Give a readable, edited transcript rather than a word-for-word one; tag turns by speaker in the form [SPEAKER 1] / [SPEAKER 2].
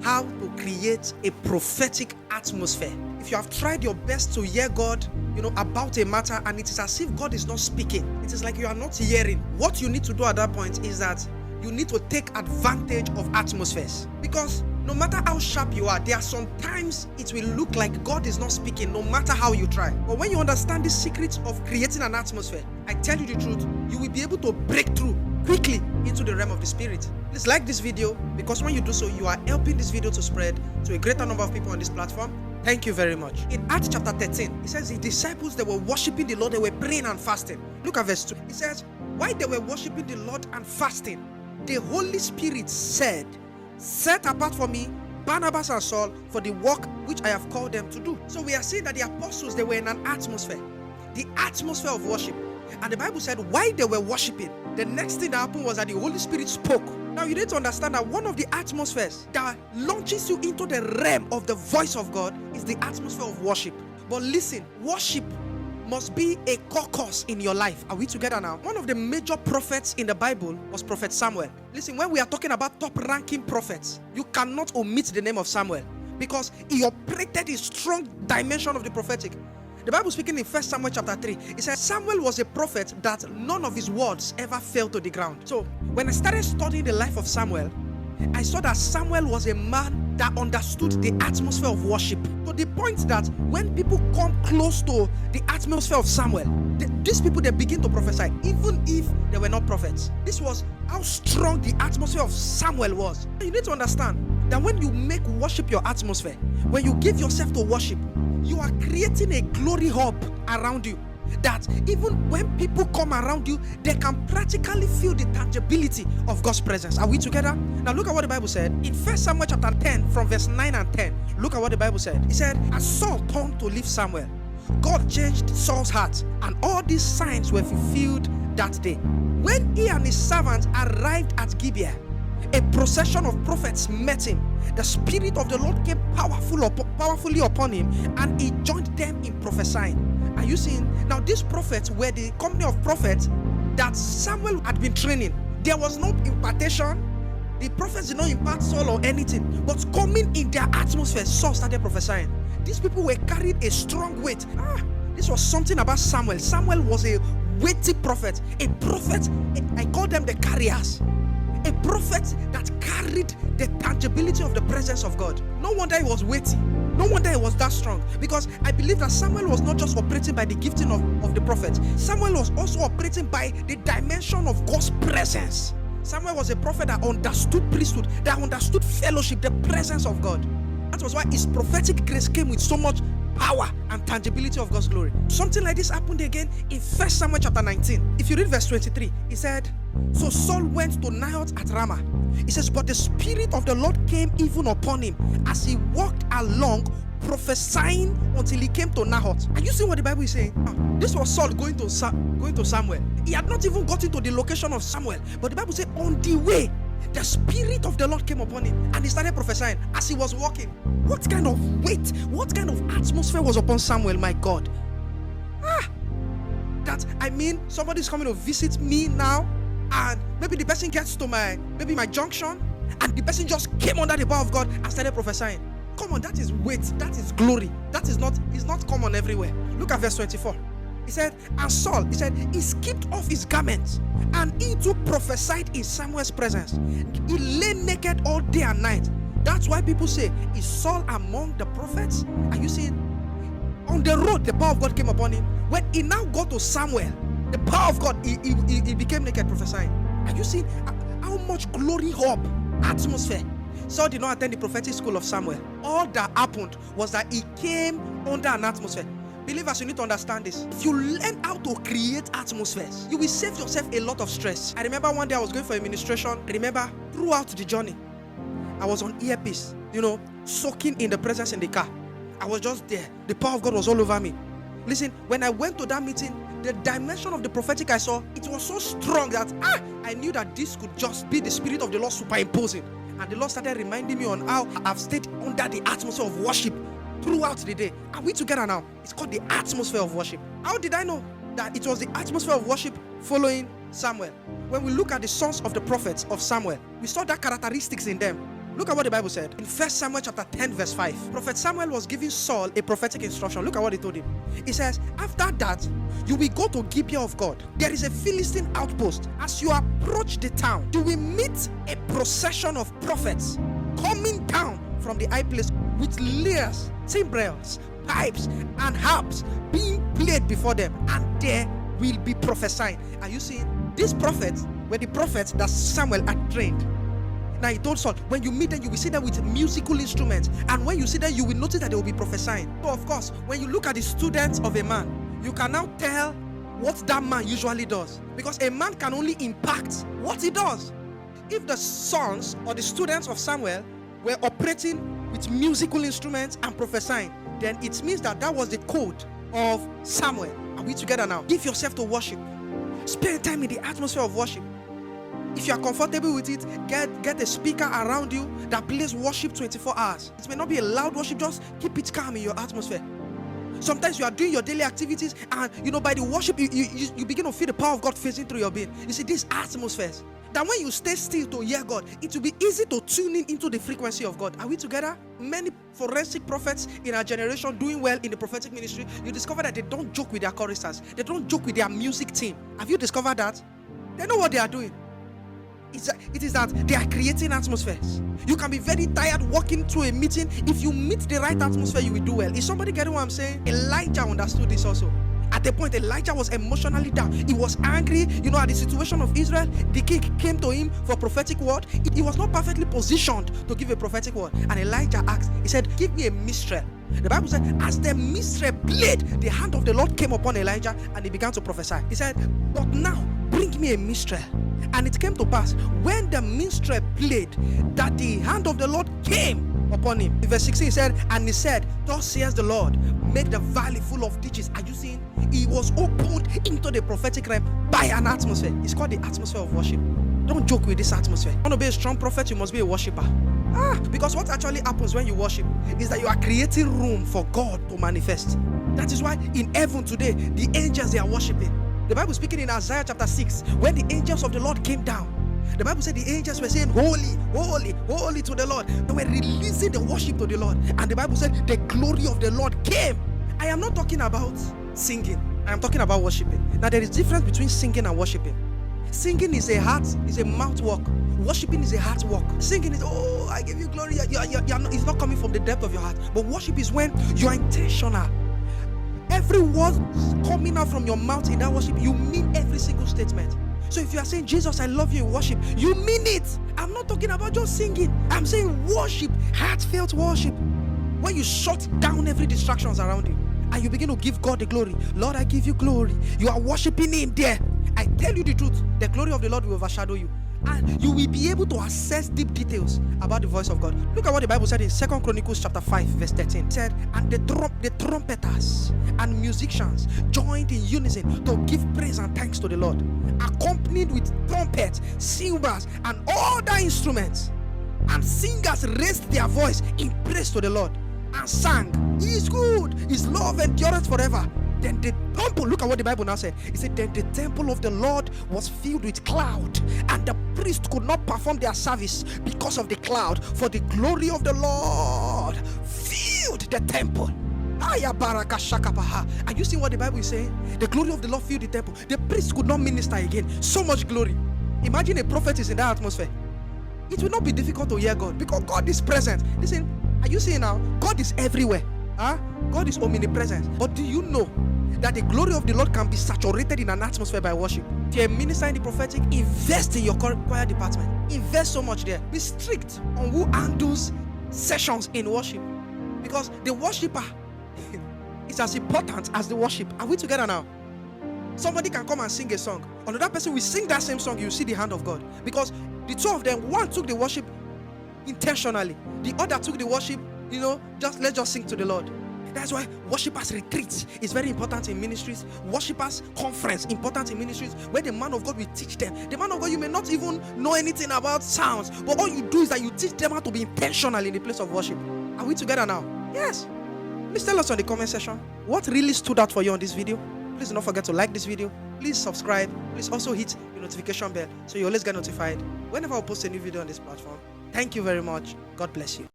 [SPEAKER 1] how to create a prophetic atmosphere. If you have tried your best to hear God, about a matter, and it is as if God is not speaking, it is like you are not hearing. What you need to do at that point is that you need to take advantage of atmospheres. Because no matter how sharp you are, there are some times it will look like God is not speaking, no matter how you try. But when you understand the secrets of creating an atmosphere, I tell you the truth, you will be able to break through quickly into the realm of the spirit. Please like this video, because when you do so, you are helping this video to spread to a greater number of people on this platform. Thank you very much. In Acts chapter 13, it says the disciples, they were worshiping the Lord, they were praying and fasting. Look at verse 2. It says, while they were worshiping the Lord and fasting, the Holy Spirit said, set apart for me Barnabas and Saul for the work which I have called them to do. So we are seeing that the apostles, they were in an atmosphere, the atmosphere of worship. And the Bible said while they were worshiping, the next thing that happened was that the Holy Spirit spoke. Now you need to understand that one of the atmospheres that launches you into the realm of the voice of God is the atmosphere of worship. But listen, worship must be a core course in your life. Are we together now? One of the major prophets in the Bible was Prophet Samuel. Listen, when we are talking about top-ranking prophets, you cannot omit the name of Samuel, because he operated a strong dimension of the prophetic. The Bible speaking in 1 Samuel chapter 3, it says Samuel was a prophet that none of his words ever fell to the ground. So when I started studying the life of Samuel, I saw that Samuel was a man that understood the atmosphere of worship, to the point that when people come close to the atmosphere of Samuel, these people, they begin to prophesy, even if they were not prophets. This was how strong the atmosphere of Samuel was. You need to understand that when you make worship your atmosphere, when you give yourself to worship, you are creating a glory hub around you, that even when people come around you, they can practically feel the tangibility of God's presence. Are we together? Now look at what the Bible said in 1 Samuel chapter 10 from verse 9 and 10. Look at what the Bible said. It said, as Saul turned to leave Samuel, God changed Saul's heart, and all these signs were fulfilled that day. When he and his servants arrived at Gibeah, a procession of prophets met him. The Spirit of the Lord came powerfully upon him, and he joined them in prophesying. Are you seeing? Now these prophets were the company of prophets that Samuel had been training. There was no impartation. The prophets did not impart Saul or anything, but coming in their atmosphere, Saul started prophesying. These people were carried a strong weight. This was something about Samuel. Samuel was a weighty prophet, a prophet. I call them the carriers. A prophet that carried the tangibility of the presence of God. No wonder he was weighty. No wonder he was that strong. Because I believe that Samuel was not just operating by the gifting of the prophet. Samuel was also operating by the dimension of God's presence. Samuel was a prophet that understood priesthood, that understood fellowship, the presence of God. That was why his prophetic grace came with so much power and tangibility of God's glory. Something like this happened again in 1 Samuel chapter 19. If you read verse 23, he said, so Saul went to Naioth at Ramah. He says, but the Spirit of the Lord came even upon him as he walked along, prophesying until he came to Naioth. Are you seeing what the Bible is saying? This was Saul going to Samuel. He had not even gotten to the location of Samuel, but the Bible said on the way, the Spirit of the Lord came upon him, and he started prophesying as he was walking. What kind of weight, what kind of atmosphere was upon Samuel, my God? Somebody's coming to visit me now, and maybe the person gets to my junction, and the person just came under the power of God and started prophesying. Come on, that is weight, that is glory. It's not common everywhere. Look at verse 24. He said, and Saul, he said, he skipped off his garments, and he too prophesied in Samuel's presence. He lay naked all day and night. That's why people say, is Saul among the prophets? Are you seeing? On the road, the power of God came upon him. When he now got to Samuel, the power of God, he became naked prophesying. Are you seeing how much glory hub, atmosphere? Saul did not attend the prophetic school of Samuel. All that happened was that he came under an atmosphere. Believers, you need to understand this. If you learn how to create atmospheres, you will save yourself a lot of stress. I remember one day I was going for a ministration. I remember throughout the journey, I was on earpiece, soaking in the presence in the car. I was just there. The power of God was all over me. Listen, when I went to that meeting, the dimension of the prophetic I saw, it was so strong that I knew that this could just be the Spirit of the Lord superimposing. And the Lord started reminding me on how I've stayed under the atmosphere of worship throughout the day. Are we together now? It's called the atmosphere of worship. How did I know that it was the atmosphere of worship following Samuel? When we look at the sons of the prophets of Samuel, we saw that characteristics in them. Look at what the Bible said in 1 Samuel chapter 10 verse 5. Prophet Samuel was giving Saul a prophetic instruction. Look at what he told him. He says, after that, you will go to Gibeah of God. There is a Philistine outpost. As you approach the town, you will meet a procession of prophets coming down from the high place with lyres, timbrels, pipes, and harps being played before them, and there will be prophesying. Are you seeing? These prophets were the prophets that Samuel had trained. Now he told Saul, when you meet them, you will see them with musical instruments, and when you see them, you will notice that they will be prophesying. So of course, when you look at the students of a man, you can now tell what that man usually does, because a man can only impact what he does. If the sons or the students of Samuel were operating with musical instruments and prophesying, then it means that that was the code of Samuel. Are we together now? Give yourself to worship. Spend time in the atmosphere of worship. If you are comfortable with it, get a speaker around you that plays worship 24 hours. It may not be a loud worship, just keep it calm in your atmosphere. Sometimes you are doing your daily activities, and by the worship, you begin to feel the power of God phasing through your being. You see, these atmospheres, that when you stay still to hear God, it will be easy to tune in into the frequency of God. Are we together? Many forensic prophets in our generation doing well in the prophetic ministry, you discover that they don't joke with their choristers. They don't joke with their music team. Have you discovered that? They know what they are doing. It is that they are creating atmospheres. You can be very tired walking to a meeting. If you meet the right atmosphere, you will do well. Is somebody getting what I'm saying? Elijah understood this also. At the point, Elijah was emotionally down. He was angry, at the situation of Israel. The king came to him for a prophetic word. He was not perfectly positioned to give a prophetic word. And Elijah asked, he said, give me a minstrel. The Bible said, as the minstrel played, the hand of the Lord came upon Elijah and he began to prophesy. He said, but now bring me a minstrel. And it came to pass, when the minstrel played, that the hand of the Lord came upon him. In verse 16 he said, and he said, thus says the Lord, make the valley full of ditches. Are you seeing? He was opened into the prophetic realm by an atmosphere. It's called the atmosphere of worship. Don't joke with this atmosphere. If you want to be a strong prophet, you must be a worshiper. Because what actually happens when you worship is that you are creating room for God to manifest. That is why in heaven today, the angels, they are worshiping. The Bible speaking in Isaiah chapter 6, when the angels of the Lord came down, the Bible said the angels were saying, holy, holy, holy to the Lord. They were releasing the worship to the Lord. And the Bible said the glory of the Lord came. I am not talking about singing. I am talking about worshiping. Now there is difference between singing and worshiping. Singing is a mouth work. Worshiping is a heart work. Singing is, oh, I give you glory. It's not coming from the depth of your heart. But worship is when you are intentional. Every word coming out from your mouth in that worship, you mean every single statement. So if you are saying, Jesus, I love you in worship, you mean it. I'm not talking about just singing. I'm saying worship, heartfelt worship. When you shut down every distractions around you and you begin to give God the glory. Lord, I give you glory. You are worshiping him there. I tell you the truth, the glory of the Lord will overshadow you. And you will be able to assess deep details about the voice of God. Look at what the Bible said in 2 Chronicles chapter 5 verse 13. It said, and the trumpeters and musicians joined in unison to give praise and thanks to the Lord, accompanied with trumpets, cymbals, and other instruments. And singers raised their voice in praise to the Lord and sang, he is good, his love endureth forever. Then the temple, look at what the Bible now said. It said, then the temple of the Lord was filled with cloud, and the priest could not perform their service because of the cloud, for the glory of the Lord filled the temple. Are you seeing what the Bible is saying? The glory of the Lord filled the temple. The priest could not minister again. So much glory. Imagine a prophet is in that atmosphere. It will not be difficult to hear God because God is present. Listen, are you seeing now? God is everywhere. God is omnipresent. But do you know that the glory of the Lord can be saturated in an atmosphere by worship? If you're a minister in the prophetic, invest in your choir department. Invest so much there. Be strict on who handles sessions in worship, because the worshiper is as important as the worship. Are we together now? Somebody can come and sing a song. Another person will sing that same song. You see the hand of God, because the two of them, one took the worship intentionally, the other took the worship, let's just sing to the Lord. That's why worshipers retreat is very important in ministries. Worshipers conference important in ministries, where the man of God will teach them. The man of God, you may not even know anything about sounds, but all you do is that you teach them how to be intentional in the place of worship. Are we together now? Yes. Please tell us on the comment section what really stood out for you on this video. Please do not forget to like this video. Please subscribe. Please also hit the notification bell so you always get notified whenever I post a new video on this platform. Thank you very much. God bless you.